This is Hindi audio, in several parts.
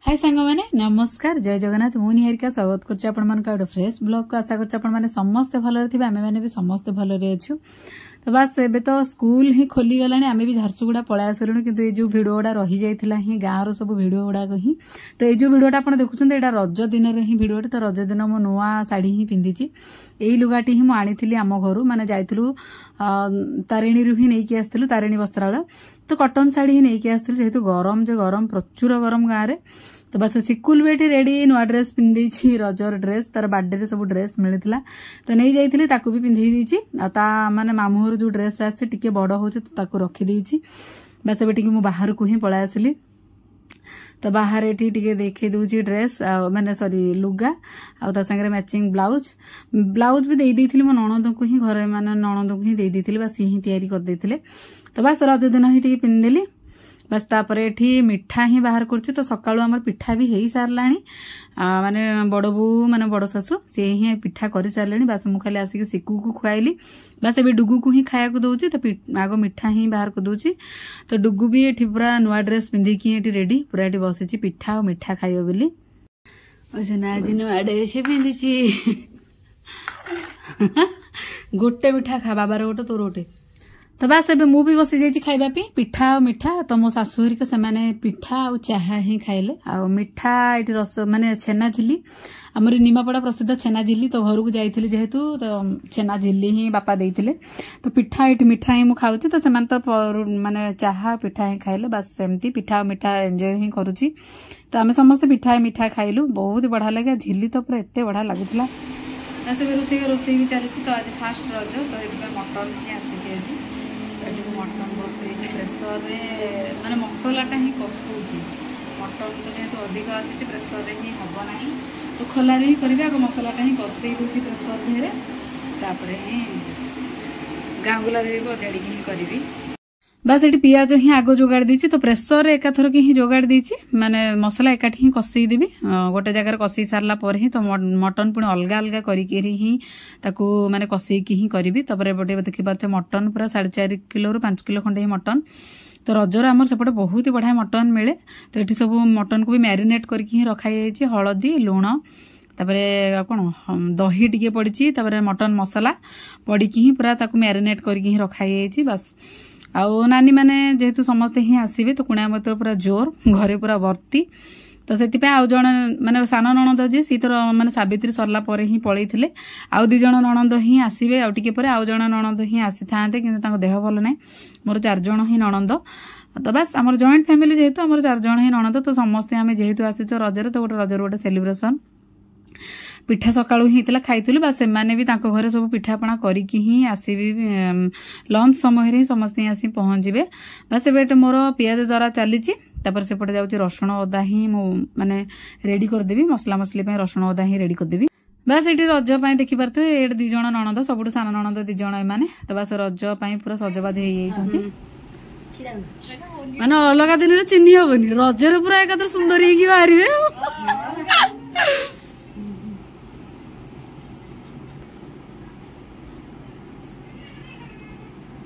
हाय सांग मैंने नमस्कार जय जगन्नाथ मुझे निहारिका स्वागत कर फ्रेश ब्लॉग को आशा कर समस्ते भलरे थे आम मैंने भी समस्ते भलरे अच्छु तो बस एबे तो स्कूल ही खोली गला आम भी झारसुगुड़ा पळा आसलुनी किंतु ये जो भिडियो गुड़ा रही जाइथिला ही गाँव सब भिडियो गुड़ाक ही तो ये जो भिडियोटा आप देखुं यहाँ रज दिन ही भिडियोटे तो रज दिन मो नुआ शाढ़ी ही पिंधि यही लुगाटी ही मुझे आम घर माने जाइलु तारिणी ही नहीं आसलु तारिणी वस्त्रालय तो कटन शाढ़ी ही नहीं आसलु जेहेतु गरम जो गरम प्रचुर गरम गाँव में तो बस सिकुल भी ये रेडी नुआ ड्रेस पिंधि रजर ड्रेस तार बार्डे सब ड्रेस मिलता तो नहीं जाइए ताकू भी पिंधि माने मामूर जो ड्रेस आसे टिके बड़ हो रखीदे बस एबे टिके मु बाहर को ही पळा आसली तो बाहर ये टिके देखे दूची ड्रेस माने सॉरी लुगा आ संगे मैचिंग ब्लाउज भी देती मो नणद को ही घरे माने नणद को ही देती बस ही तैयारी कर देथिले तो बस रज दिन ही टिके पिंधिदेली बस तापर एठी मिठा ही बाहर करछि तो सकाळु हमर पिठा भी हेई सारलाणी माने बड़ बो माने बड़ ससुर से ही पिठा करि सारलेनी बस मु खाली आसी सिकू को खुआइली बस एबे डुगु को ही खाया को दउछि तो आगो मिठा ही बाहर को दउछि तो डुगु भी एठी पूरा नुआ ड्रेस पिंधि की एठी रेडी पूरा एठी बसिछि पिठा और मिठा खाइयो बोली ओसे ना आज नुआ ड्रेस पिंधिछि गोटे मिठा खा बाबार गोटे तोर गोटे तो बस एबे मु भी बसी जाइछि खाइबा पे पिठा और मिठा तो मो सासु हरिका से माने पिठा और चाहा ही खाइले आ मिठा एटी रस माने छेना झिल्ली हमर निमापड़ा प्रसिद्ध छेना झिल्ली तो घर को जाइथिले जेहेतु तो छेना झिल्ली ही बापा देइथिले तो पिठा एटी मिठा ही मु खाउछि तो समान तो माने चाहा पिठा ही खाइले बस सेमती पिठा और मिठा एंजॉय ही करूछि तो आमे समस्त पिठा मिठा खाइलु बहुत बढ़िया लगे झिल्ली तो पूरा एते बढ़िया लागुथिला ऐसे रोसे भी चली तो आज फास्ट रज तो ये मटन ही आसी आज मटन बसई प्रेसर रे माने मसलाटा ही कसुची मटन तो जेहेतु अधिक आसी प्रेसर रे ही हम ना तो खोल ही करेंगे आगे मसलाटा ही कसई दूसरी प्रेसर देहरे तापर ही गांगुला दे गजाड़ी ही करी बस ये पियाज ही आग जोगाड़ दी तो प्रेसर एका थर की ही जोगाड़ दी माने मसला एकाठी ही कसई देवी गोटे जगार कसई सारला पर ही तो मटन पुणी अलग अलग करी ही ताकू माने कसई की ही करी तापर एपटे देखि पारे मटन पूरा 4.5 किलो रु 5 किलो खंडे ही मटन तो रजर आमर सेपटे बहुत ही बढ़िया मटन मिले तो ये सब मटन को भी मैरिनेट करके ही रखाई हलदी लुण तापरे कौन दही टिके पड़ी तापरे मटन मसला पड़ी ही पूरा ताकू मैरिनेट करके ही रखाई बस आउ नानी माने जेहेतु समस्ते ही आसबे तो कुणा मत पूरा जोर घरे पूरा भर्ती तो से आउ जन माने सान नणंद जे सी तो माने सावित्री सरला पर ही पळैथिले आउ 2 जण नणंद ही आसबे आउ टिके परे आउ जण नणंद ही आसी थांते किंतु ताको देह भल नै मोर 4 जण ही नणंद तो बस आमर जॉइंट फैमिली जेहेतु आमर 4 जण ही नणंद तो समस्ते आमे जेहेतु आसी तो रजरे तो गोटे रजर गोटे सेलिब्रेशन पिठा सकाळु ही इतला खाइतलु बस सेमाने भी ताको घरे सब पिठापणा करिकी ही आसीबे लंच समय रे समस्त आसी पहुंचबे बस एबे मोर पियाज जरा चलीची तापर सेपटे जाउची रसुण अदा ही मो माने रेडी कर देबी मसला मसली पे रसुण अदा ही रेडी कर देबी बस एटी रज पई देखि परथु ए 2 जण नणंद सबुठ सान नणंद 2 जण माने तो बस रज पई पूरा सजबाज हे जाइछंती माने अलगा दिन रे चिन्नी होबनी रजरे पूरा एकातर सुंदर हेकी बाहरिबे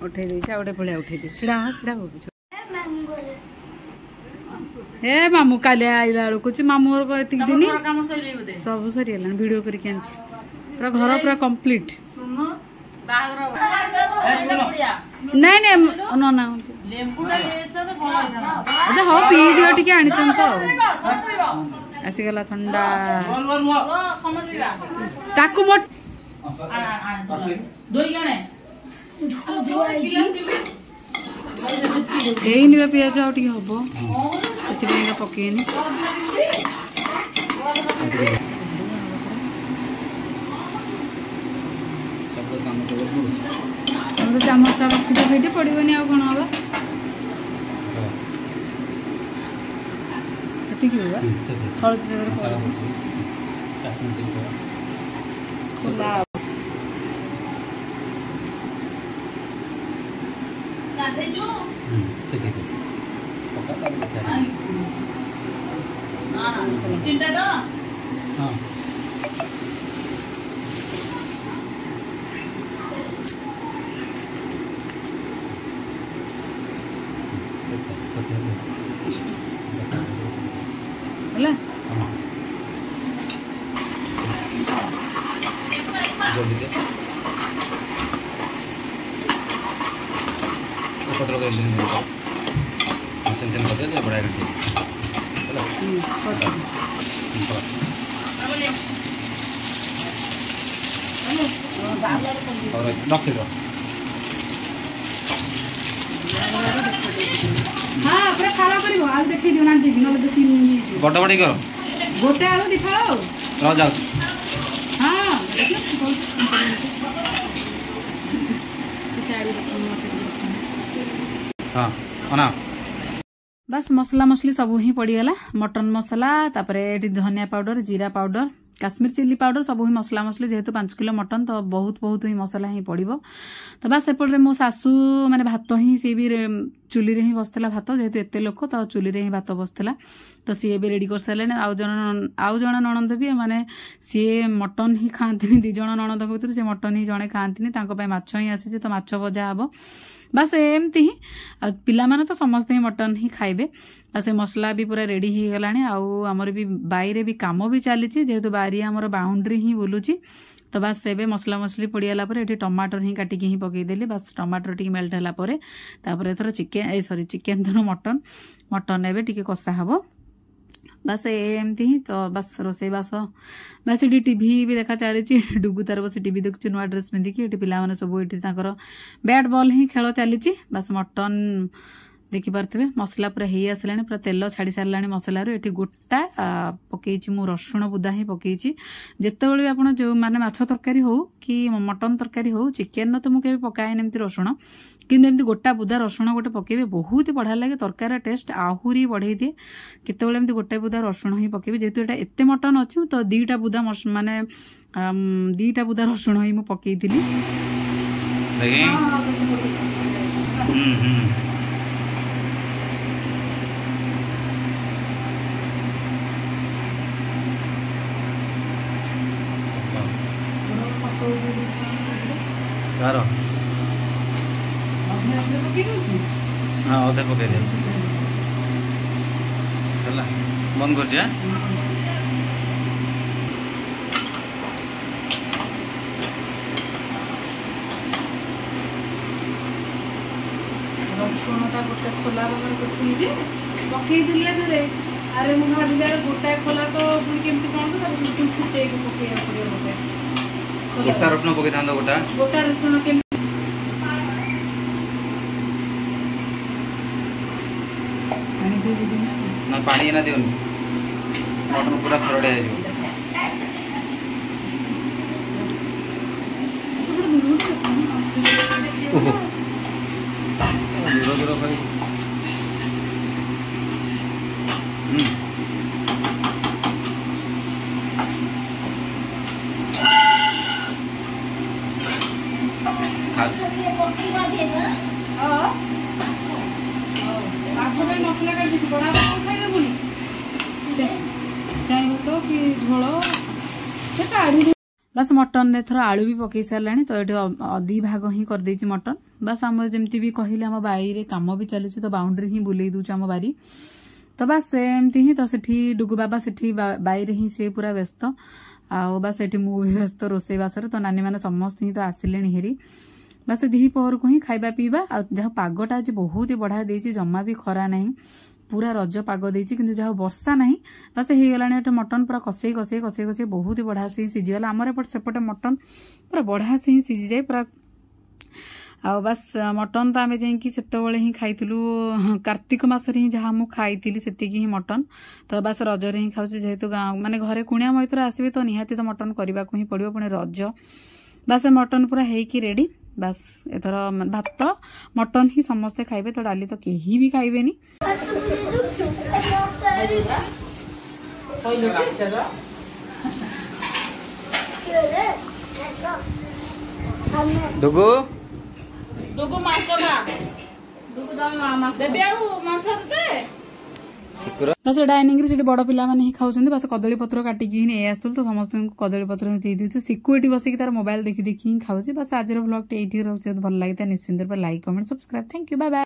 उठे गोटे पड़िया उठे छिड़ा हे मामू काली आइला बेलू मामू दिन सब सरीगला भिडियो करके पूरा घर पूरा कंप्लीट नहीं नहीं ना हाँ पी दियो टिके आनी तो आसीगला ठंडा ताकू मोट ହେଇନି ପିଆଜ ଆଉ ଟିକେ ହବ ସେଥିପାଇଁ ପକେଇନି ଚାମଚଟା ରଖିଦ ସେଇଠି ପଡିବନି ଆଉ କଣ ହବ ସେତିକି ହଳଦୀ ଖୋଲା ହେଲା जल्दी दे पत्र कर दे मशीन से कर दे बड़ा घंटे चलो और रख दो हां पूरा खावा करिवो आलू देखि दियो ना ठीक न बेसी बड़ा बड़ी करो गोटे आलू दिखाओ रह जाओ हां हाँ अना बस मसला मसली सब ही पड़गला मटन मसला तापरे धनिया पाउडर जीरा पाउडर काश्मीर चिल्ली पाउडर सब ही मसला मसली जेहेतु 5 किलो मटन तो बहुत ही मसला ही पड़ो तो बस एपटे मो सासू माने भात ही सी भी चुली रे ही बसला भात जेहेतु एते लोक तो चुली रे ही भात बसला तो सी भी रेडी कर सारे आउ जन नणंद भी माने सी मटन ही खाती 2 जन नणंद भर सी मटन ही जड़े खाती माछ ही आसी तो माछ भजा हम बस एमती ही पिला माने तो समस्त ही मटन ही खाइबे से मसला भी पूरा रेडी ही गलानी आमर भी बाईरे भी काम भी चली जेहेतु बारी आमर बाउंड्री ही बुलूची तो बस एबे मसला मसली पड़गला टमाटर ही काटिकी ही पकईदेली बस टमाटर टी मेल्ट है एथर चिकेन सॉरी चिकेन थर मटन एबे टी कषा हम बस एमती ही तो बस रोसे बास बस ये टीवी भी देखा चली डुगु तार बस टीवी देखु नुआ ड्रेस पिंधिकी ये पिला सब ये बैट बॉल ही खेल चली बस मटन देखिपे मसला पूरा हो आसला पूरा तेल छाड़ी सारा मसलार ये गोटा पकई मु रसुण बुदा ही पकई जिते भी आप जो माने माछ तरकारी हो कि मटन तरकारी हो चिकेन तो मुझे पकाएनि एमती रसुण कि गोटा बुदा रसुण गोटे पकेबे बहुत ही बढ़िया लगे तरकार टेस्ट आहरी बढ़े दिए केतबेले एमती गोटे बुदा रसुण ही पकेबे जेहेतु एटा एते मटन अच्छी तो 2टा बुदा माने 2टा बुदा रसुण ही मु पकेइथिली हाँ अधे पकई दिया बंद कर रसुणटा गोटे खोला पकईदी अरे मुझे भावी गोटाए खोला तो केमती कौन तो फुटे पकड़ा पड़े गोटा रसुण पकई था गोटा रसुण के ना पानी ना दियो मटन पूरा खरड़े है ओहो दूर दूर भाई मसला काट दी बड़ा खाई देबुनी चाहिए तो कि झोल बस मटन रे थोड़ा आलू भी पकई सारा तो ये 2 भाग ही कर देछि मटन बस आम जमती भी कहले आम बाईरे काम भी चली तो बाउंड्री ही बुले दूचे आम बारी तो बस एमती ही तो सेठी डुगु बाबा सेठी बाईरे ही सी पूरा व्यस्त आउ बस ये मु भी व्यस्त रोसे बास तो नानी मैंने समस्त ही तो आसिले हेरी बस दी पहर को ही खाइबा पीवा जहाँ पागटा आज बहुत ही बढ़िया देछि जमा भी खरा नहीं पूरा रज पाग देछि किंतु जहाँ वर्षा नहीं बस हो गला मटन पूरा कसे कसे कसे कसे बहुत ही बढ़िया से सीझीगला आमर एपटे सेपटे मटन पूरा बढ़िया से ही सीझी जाए पूरा आ बस मटन तो आम जाते ही खाइलु कार्तिक मसरे ही जहाँ मुझे खाई से ही मटन तो बस रजरे ही खाऊ जेहेतु गाँव माने घरे कुणिया मैत्र आसबे तो निहाती तो मटन करने को ही पड़ो पुणी रज बस मटन पूरा है रेडी बस एथर भात मटन ही समस्ते खाइबे तो डाली तो केही भी खाइबेनी डुगु डुगु मासगा डुगु दाम मास देबे आ मास दे बस डाइनिंग रे बड़ पिला माने ही खाउछन बस कदली पत्र काटिकी नहीं आसतल तो समस्त कदली पत्र दे दिछु सिक्युरिटी बसिक तार मोबाइल देखि देखि खाउछि बस आज व्लॉग एठी रहउछि भल लागिता निश्चित like comment subscribe thank you bye bye.